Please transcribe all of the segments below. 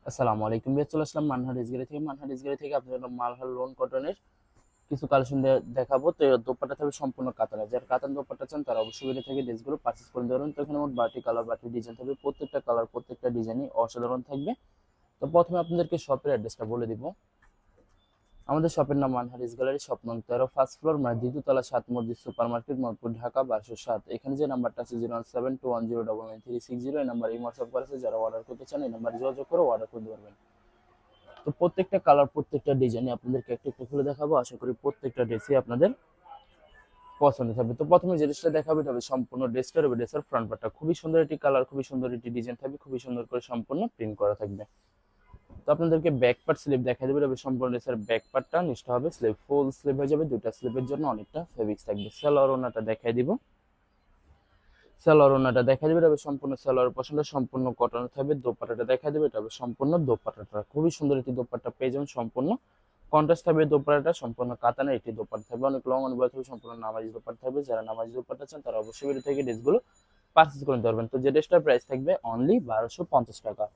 আসসালামু আলাইকুম ভাইয়া, চলে আসলাম মানহার ইসগারি থেকে আপনাদের জন্য মালহার লোন কটনের কিছু কালেকশন দেখাবো। তো এই দোপাট্টা থাকবে সম্পূর্ণ কাতানে, যারা কাতান দোপাট্টা চান তারা অবশ্যই ভিডিও থেকে ড্রেসগুলো পারচেস করে ধরুন। তো এখানে মোট 12টি কালার 12টি ডিজাইন থাকবে, প্রত্যেকটা কালার প্রত্যেকটা ডিজাইনই অসাধারণ থাকবে। তো প্রথমে আপনাদেরকে শপের অ্যাড্রেসটা বলে দিব। আমাদের শপের নাম মানহারিস গ্যালারি, শপ নং 13, ফার্স্ট ফ্লোর, মানে দ্বিতীয় তলা, 7 মসজিদ সুপার মার্কেট, মোহাম্মদপুর, ঢাকা 1207। এখানে যে নাম্বারটা আছে 01721099360, এই নাম্বার এই হোয়াটসঅ্যাপ করেছে। যারা অর্ডার করতে চান এই নাম্বারে যোগাযোগ করে অর্ডার করতে পারবেন। তো প্রত্যেকটা কালার প্রত্যেকটা ডিজাইনে আপনাদেরকে একটু একটু খুলে দেখাবো, আশা করি প্রত্যেকটা ড্রেসই আপনাদের পছন্দ থাকবে। তো প্রথমে যে ড্রেসটা দেখাবো এটা হবে সম্পূর্ণ ড্রেসটা হবে, ড্রেসের ফ্রন্ট পার্টটা খুবই সুন্দর একটি কালার, খুবই সুন্দর একটি ডিজাইন থাকবে, খুবই সুন্দর করে সম্পূর্ণ প্রিন্ট করা থাকবে। তো আপনাদেরকে ব্যাক পার্ট স্লিপ দেখা দেবে, এটা সম্পূর্ণ ড্রেসের ব্যাক পার্টটা নিচটা হবে স্লিপ, ফুল স্লিপ হয়ে যাবে, দুটা স্লিপের জন্য অনেকটা ফেব্রিক্স থাকবে। সালোয়ার ওনাটা দেখাই দিব, সালোয়ার ওনাটা দেখা দিবে, এটা সম্পূর্ণ সালোয়ার পছন্দ সম্পূর্ণ কটন থাকবে। দোপাট্টাটা দেখা দিবে, এটা সম্পূর্ণ দোপাট্টাটা খুবই সুন্দর একটি দোপাট্টা পেয়ে যাবেন, সম্পূর্ণ কন্ট্রাস্ট থাকবে। দোপাট্টাটা সম্পূর্ণ কাতানের একটি দোপাট্টা থাকবে, অনেক লং অনেক বড় থাকবে, সম্পূর্ণ নামাজি দোপাট্টা থাকবে। যারা নামাজি দোপাট্টা চান তারা অবশ্যই ভিডিও থেকে ড্রেসগুলো পারচেজ করে নিতে পারবেন। তো যে ড্রেসটার প্রাইস থাকবে অনলি 1250 টাকা।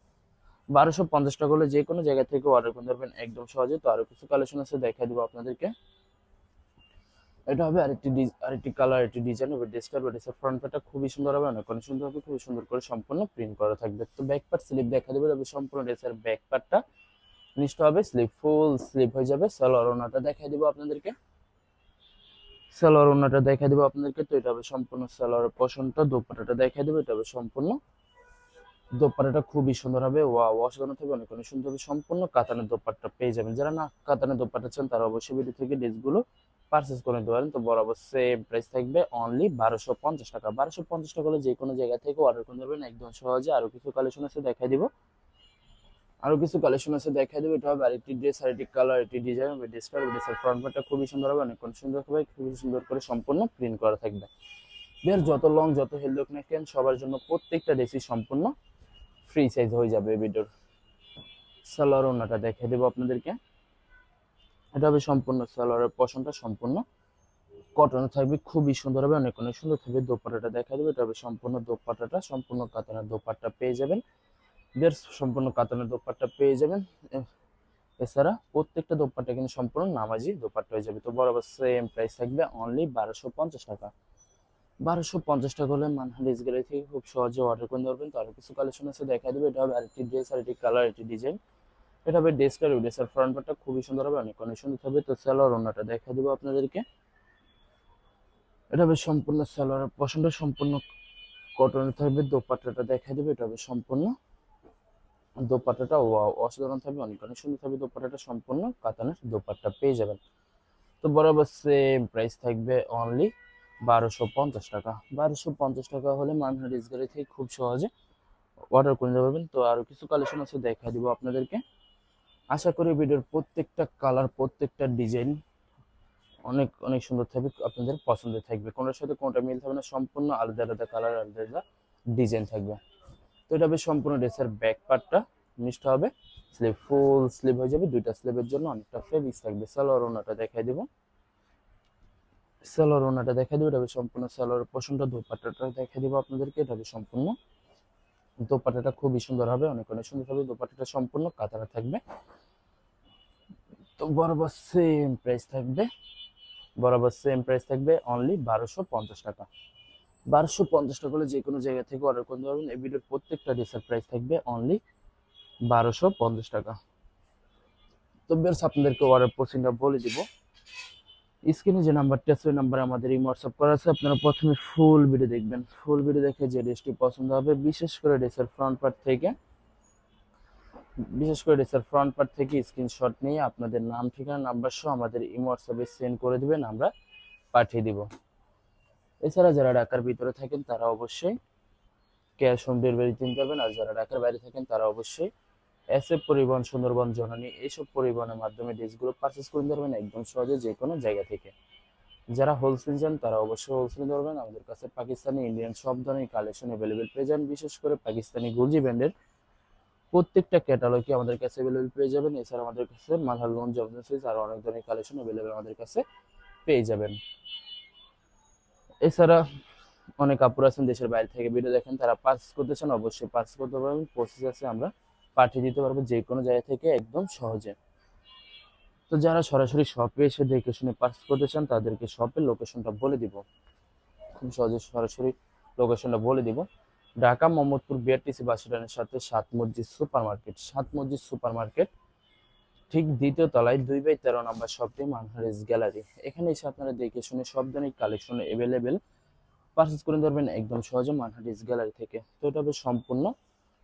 1250 টাকা হলে যে কোনো জায়গা থেকে অর্ডার করতে পারবেন একদম সহজে। তো আরো কিছু কালেকশন আছে দেখা দিব আপনাদেরকে। এটা হবে আরেকটি কালার, আরেকটি ডিজাইন হবে। ড্রেসের ফ্রন্ট পার্টটা খুবই সুন্দর হবে, অনেক অনেক সুন্দর হবে, খুবই সুন্দর করে সম্পূর্ণ প্রিন্ট করা থাকবে। তো ব্যাক পার্ট স্লিপ দেখা দেবে, তবে সম্পূর্ণ ড্রেসের ব্যাক পার্টটা নিচটা হবে স্লিপ, ফুল স্লিপ হয়ে যাবে। সালোয়ার ওনাটা দেখাই দিব আপনাদেরকে, সালোয়ার ওনাটা দেখাই দিব আপনাদেরকে। তো এটা হবে সম্পূর্ণ সালোয়ারের পোরশনটা। দোপাট্টাটা দেখাই দেবে, এটা হবে সম্পূর্ণ দোপাট্টাটা খুবই সুন্দর হবে, ওয়াও অসাধারণ থাকবে, অনেক অনেক সুন্দর হবে। সম্পূর্ণ কাতানের দোপাট্টা পেয়ে যাবেন। যারা না কাতানের দোপাট্টা চান তারা অবশ্যই ভিডিও থেকে ড্রেসগুলো পারচেস করে নিতে পারেন। তো বরাবর সেম প্রাইস থাকবে অনলি 1250 টাকা। 1250 টাকা হলে যে কোনো জায়গা থেকে অর্ডার করতে পারবেন একদম সহজে। আরো কিছু কালেকশন আছে দেখাই দিব, আরো কিছু কালেকশন আছে দেখাই দেবে। এটা হবে আরেকটি ড্রেস, আরেকটি কালার, আরেকটি ডিজাইন হবে। ড্রেসের ফ্রন্ট পার্টটা খুবই সুন্দর হবে, অনেক সুন্দর হবে, খুবই সুন্দর করে সম্পূর্ণ প্রিন্ট করা থাকবে। বের যত লং যত হেলদি হোক না কেন সবার জন্য প্রত্যেকটা ড্রেসই সম্পূর্ণ ফ্রি সাইজ হয়ে যাবে। ভিডিওর সালোয়ার ওনাটা দেখিয়ে দেবো আপনাদেরকে, এটা হবে সম্পূর্ণ সালোয়ারের পশনটা সম্পূর্ণ কটন থাকবে, খুবই সুন্দর হবে, অনেক অনেক সুন্দর থাকবে। দোপাট্টাটা দেখা দেবে, এটা হবে সম্পূর্ণ দোপাট্টাটা সম্পূর্ণ কাতানের দোপাট্টা পেয়ে যাবেন। বের সম্পূর্ণ কাতানের দোপাট্টা পেয়ে যাবেন। এছাড়া প্রত্যেকটা দোপাট্টা কিন্তু সম্পূর্ণ নামাজি দোপাট্টা হয়ে যাবে। তো বরাবর সেম প্রাইস থাকবে অনলি 1250 টাকা। 1250 টাকা হলে মানহানিস গ্যালারি থেকে খুব সহজে অর্ডার করতে পারবেন। তো আরো কিছু কালেকশন আছে দেখা দেবে। এটা হবে আরেকটি ড্রেস, আরেকটি কালার, আরেকটি ডিজাইন। এটা হবে ড্রেসের ফ্রন্ট পার্টটা খুবই সুন্দর হবে, অনেক অনেক সুন্দর হবে। তো সালোয়ার ওনাটা দেখা দেবো আপনাদেরকে, এটা হবে সম্পূর্ণ সালোয়ার পছন্দ সম্পূর্ণ কটনের থাকবে। দোপাট্টাটা দেখা দেবে, এটা হবে সম্পূর্ণ দোপাট্টাটা ওয়াও অসাধারণ থাকবে, অনেক অনেক সুন্দর থাকবে। দোপাট্টাটা সম্পূর্ণ কাতানের দোপাট্টা পেয়ে যাবেন। তো বরাবর সেম প্রাইস থাকবে অনলি 1250 টাকা। 1250 টাকা হলে মানহারিস গ্যালারি থেকে খুব সহজে অর্ডার করে নিতে পারবেন। তো আরো কিছু কালেকশন আছে দেখা দিব আপনাদেরকে। আশা করি ভিডিওর প্রত্যেকটা কালার প্রত্যেকটা ডিজাইন অনেক অনেক সুন্দর থাকবে, আপনাদের পছন্দের থাকবে, কোনোটার সাথে কোনোটা মিল থাকবে না, সম্পূর্ণ আলাদা আলাদা কালার আলাদা আলাদা ডিজাইন থাকবে। তো এটা হবে সম্পূর্ণ ড্রেসের ব্যাক পার্টটা নিচটা হবে স্লিভ, ফুল স্লিভ হয়ে যাবে, দুইটা স্লিভের জন্য অনেকটা ফেব্রিক্স থাকবে। সালোয়ার ওনাটা দেখাই দিব, সালোয়ার ওনাটা দেখাই দিব, এটা হবে সম্পূর্ণ সালোয়ার পশনটা। দোপাট্টাটা দেখাই দিব আপনাদেরকে, এটা হবে সম্পূর্ণ দোপাট্টাটা খুবই সুন্দর হবে, অনেক অনেক সুন্দর হবে। দোপাট্টাটা সম্পূর্ণ কাতারা থাকবে। তো বরাবর সেম প্রাইস থাকবে, বরাবর সেম প্রাইস থাকবে অনলি 1250 টাকা। 1250 টাকা হলে যে কোনো জায়গা থেকে অর্ডার করতে পারবেন। এই ভিডিওর প্রত্যেকটা ড্রেসের প্রাইস থাকবে অনলি 1250 টাকা। তো বেশ আপনাদেরকে অর্ডার প্রসেসিংটা বলে দিব। স্ক্রিনে যে নাম্বারটি আছে ওই নাম্বারে আমাদের এই হোয়াটসঅ্যাপ করা আছে। আপনারা প্রথমে ফুল ভিডিও দেখবেন, ফুল ভিডিও দেখে যে ড্রেসটি পছন্দ হবে, বিশেষ করে ড্রেসের ফ্রন্ট পার্ট থেকে, বিশেষ করে ড্রেসের ফ্রন্ট পার্ট থেকে স্ক্রিনশট নিয়ে আপনাদের নাম ঠিকানা নাম্বার সহ আমাদের এই হোয়াটসঅ্যাপে সেন্ড করে দিবেন, আমরা পাঠিয়ে দিব। এছাড়া যারা ঢাকার ভিতরে থাকেন তারা অবশ্যই ক্যাশ হোম ডেলিভারি কিনতে পারবেন, আর যারা ঢাকার বাইরে থাকেন তারা অবশ্যই এসএফ পরিবহন, সুন্দরবন, জননী এইসব পরিবহনের মাধ্যমে ড্রেসগুলো পারচেস করে নিতে পারবেন একদম সহজে যে কোনো জায়গা থেকে। যারা হোলসেল চান তারা অবশ্যই হোলসেল নিতে পারবেন। আমাদের কাছে পাকিস্তানি ইন্ডিয়ান সব ধরনের কালেকশন অ্যাভেলেবেল পেয়ে যান, বিশেষ করে পাকিস্তানি গুলজি ব্র্যান্ডের প্রত্যেকটা ক্যাটালগই আমাদের কাছে অ্যাভেলেবেল পেয়ে যাবেন। এছাড়া আমাদের কাছে মালহার লোন, জবনেসিস আর অনেক ধরনের কালেকশন অ্যাভেলেবেল আমাদের কাছে পেয়ে যাবেন। এছাড়া অনেক আপুর আছেন দেশের বাইরে থেকে ভিডিও দেখেন, তারা পার্চেস করতে চান অবশ্যই পার্চেস করতে পারবেন, প্রসেস আছে, আমরা পাঠিয়ে দিতে পারবো যে কোনো জায়গা থেকে একদম সহজে। তো যারা সরাসরি শপে এসে দেখে শুনে পার্চেস করতে চান তাদেরকে শপের লোকেশনটা বলে দিব, খুব সহজে সরাসরি লোকেশনটা বলে দিব। ঢাকা মোহাম্মদপুর বিআরটিসি বাস স্ট্যান্ডের সাথে সাত মসজিদ সুপার মার্কেট ঠিক দ্বিতীয় তলায় 2/13 নম্বর শপটি মানহারিস গ্যালারি। এখানে এসে আপনারা দেখে শুনে সব ধরনের কালেকশন এভেলেবেল পারচেজ করে ধরবেন একদম সহজে মানহারিস গ্যালারি থেকে। তো এটা হবে সম্পূর্ণ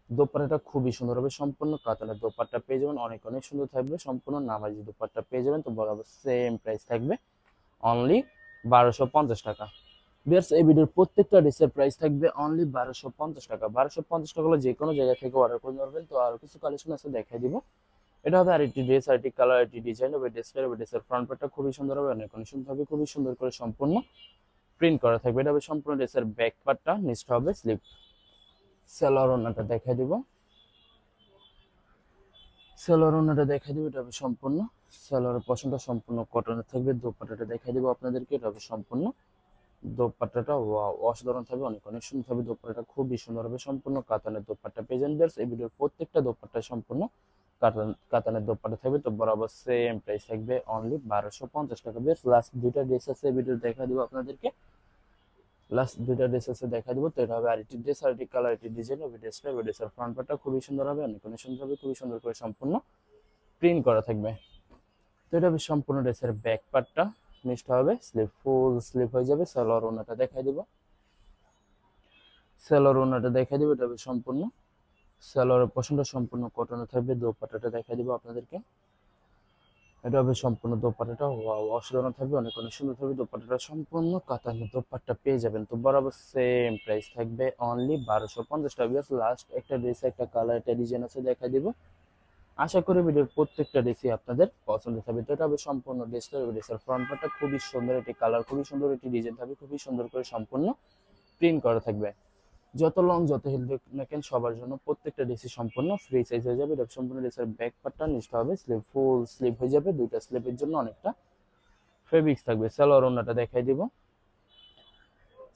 দোপাট্টাটা খুবই সুন্দর হবে, সম্পূর্ণ কাতানের দোপাট্টা পেয়ে যাবেন, অনেক অনেক সুন্দর থাকবে, সম্পূর্ণ নামাজি দোপাট্টা পেয়ে যাবেন। তো বরাবর সেম প্রাইস থাকবে, অনলি 1250 টাকা। বিয়ার্স এই ভিডিওর প্রত্যেকটা ড্রেসের প্রাইস থাকবে অনলি 1250 টাকা। 1250 টাকা হলে যে কোনো জায়গা থেকে অর্ডার করে পারবেন। তো আরো কিছু কালেকশন আছে দেখাই দিব। এটা হবে আরেকটি ড্রেস, আরেকটি কালার, আরেকটি ডিজাইন হবে। ড্রেসের ফ্রন্ট পার্টটা খুবই সুন্দর হবে, অনেক অনেক সুন্দর হবে, খুবই সুন্দর করে সম্পূর্ণ প্রিন্ট করা থাকবে। এটা হবে সম্পূর্ণ ড্রেসের ব্যাক পার্টটা, নিচটা হবে স্লিপ। সেলোয়ার ওড়নাটা দেখাই দিব, সেলোয়ার ওড়নাটা দেখাই দিব। এটা হবে সম্পূর্ণ সেলোয়ারের পশনটা সম্পূর্ণ কটনের থাকবে। দোপাট্টাটা দেখাই দিব আপনাদেরকে, এটা হবে সম্পূর্ণ দোপাট্টাটা অসাধারণ থাকবে, অনেক অনেক সুন্দর হবে। দোপাট্টাটা খুবই সুন্দর হবে, সম্পূর্ণ কাতানের দোপাট্টা পেজেন্ট। এই ভিডিওর প্রত্যেকটা দোপাট্টা সম্পূর্ণ কাতানের দোপাট্টা থাকবে। তো বরাবর সেম প্রাইস থাকবে অনলি 1250 টাকা। বেশ লাস্ট দুইটা ড্রেস আছে ভিডিও দেখা দিব আপনাদেরকে, লাস্ট দুইটা ড্রেস আছে দেখা দিব। তো এটা হবে আরেকটি ড্রেস, আরেকটি কালার, আরেকটি ডিজাইন হবে। ড্রেসের ফ্রন্ট পার্টটা খুবই সুন্দর হবে, অনেক অনেক সুন্দর হবে, খুবই সুন্দর করে সম্পূর্ণ প্রিন্ট করা থাকবে। তো এটা হবে সম্পূর্ণ ড্রেসের ব্যাক পার্টটা, নিচটা হবে স্লিপ, ফুল স্লিপ হয়ে যাবে। সালোয়ার ওড়নাটা দেখাই দিব, সালোয়ার ওড়নাটা দেখাই দিব। এটা হবে সম্পূর্ণ সালোয়ারের পশনটা সম্পূর্ণ কটনে থাকবে। দোপাট্টাটা দেখাই দিব আপনাদেরকে, এটা হবে সম্পূর্ণ দোপাট্টাটা অসাধারণ থাকবে, অনেক অনেক সুন্দর থাকবে। দোপাট্টাটা সম্পূর্ণ কাতানের দোপাট্টা পেয়ে যাবেন। তো বরাবর সেম প্রাইস থাকবে অনলি 1250 টাকা। লাস্ট একটা ড্রেস, একটা কালার, একটা ডিজাইন আছে দেখাই দিব। আশা করি ভিডিওর প্রত্যেকটা ড্রেসই আপনাদের পছন্দ থাকবে। তো এটা হবে সম্পূর্ণ ড্রেসের ফ্রন্ট পার্টটা খুবই সুন্দর, একটি কালার, খুবই সুন্দর একটি ডিজাইন থাকবে, খুবই সুন্দর করে সম্পূর্ণ প্রিন্ট করা থাকবে। যত লং যত হিল না কেন সবার জন্য প্রত্যেকটা ড্রেসই সম্পূর্ণ ফ্রি সাইজ হয়ে যাবে। এটা সম্পূর্ণ ড্রেসের ব্যাক পার্টটা, নিচটা হবে স্লিপ, ফুল স্লিপ হয়ে যাবে। দুইটা স্লিপের জন্য অনেকটা ফেব্রিক্স থাকবে। সালোয়ার ওড়নাটা দেখাই দিব,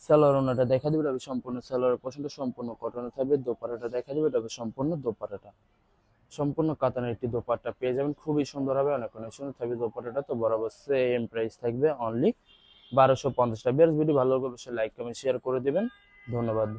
সালোয়ার ওড়নাটা দেখা দিব। এটা হবে সম্পূর্ণ সালোয়ারের পশনটা সম্পূর্ণ কটনে থাকবে। দোপাট্টাটা দেখা দিব, এটা হবে সম্পূর্ণ দোপাট্টাটা, সম্পূর্ণ কাতানের একটি দোপাট্টা পেয়ে যাবেন, খুবই সুন্দর হবে, অনেক অনেক সুন্দর থাকবে দোপাট্টাটা। তো বরাবর সেম প্রাইস থাকবে অনলি 1250 টাকা। ভিডিও ভালো লাগলে অবশ্যই লাইক কমেন্ট শেয়ার করে দিবেন। ধন্যবাদ।